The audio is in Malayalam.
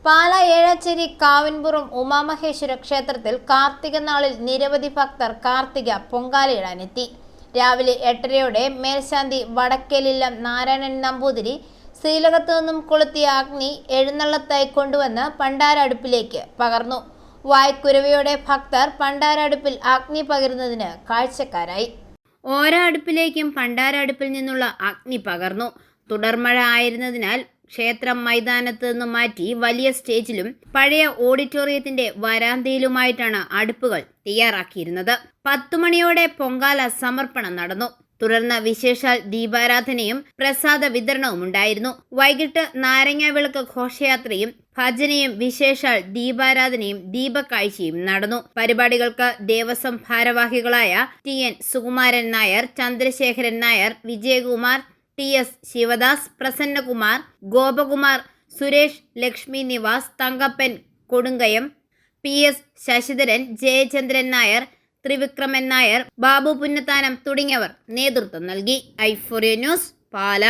പാല ഏഴച്ചേരി കാവിൻപുറം ഉമാമഹേശ്വര ക്ഷേത്രത്തിൽ കാർത്തിക നാളിൽ നിരവധി ഭക്തർ കാർത്തിക പൊങ്കാലയിടാനെത്തി. രാവിലെ 8:30-യോടെ മേൽശാന്തി വടക്കേലില്ലം നാരായണൻ നമ്പൂതിരി ശ്രീലകത്തു നിന്നും കൊളുത്തിയ അഗ്നി എഴുന്നള്ളത്തായി കൊണ്ടുവന്ന് പണ്ടാരടുപ്പിലേക്ക് പകർന്നു. വായ്ക്കുരവയോടെ ഭക്തർ പണ്ടാരടുപ്പിൽ അഗ്നി പകരുന്നതിന് കാഴ്ചക്കാരായി. ഓരോ അടുപ്പിലേക്കും പണ്ടാരടുപ്പിൽ നിന്നുള്ള അഗ്നി പകർന്നു. തുടർമഴ ആയിരുന്നതിനാൽ ക്ഷേത്രം മൈതാനത്ത് നിന്നും മാറ്റി വലിയ സ്റ്റേജിലും പഴയ ഓഡിറ്റോറിയത്തിന്റെ വരാന്തയിലുമായിട്ടാണ് അടുപ്പുകൾ തയ്യാറാക്കിയിരുന്നത്. 10 മണിയോടെ പൊങ്കാല സമർപ്പണം നടന്നു. തുടർന്ന് വിശേഷാൽ ദീപാരാധനയും പ്രസാദ വിതരണവും ഉണ്ടായിരുന്നു. വൈകിട്ട് നാരങ്ങ വിളക്ക് ഘോഷയാത്രയും ഭജനയും വിശേഷാൽ ദീപാരാധനയും ദീപക്കാഴ്ചയും നടന്നു. പരിപാടികൾക്ക് ദേവസ്വം ഭാരവാഹികളായ TN Sukumaran Nair, Chandrasekharan Nair, Vijayakumar, TS Sivadas, Prasannakumar, Gopakumar, Suresh, Lakshmi Niwas, Thankappan Kodunkayam, PS Sasidharan, Jayachandran Nair, Trivikraman Nair, Babu Punnathanam തുടങ്ങിയവർ നേതൃത്വം നൽകി. ഐഫോറിയ ന്യൂസ്, പാല.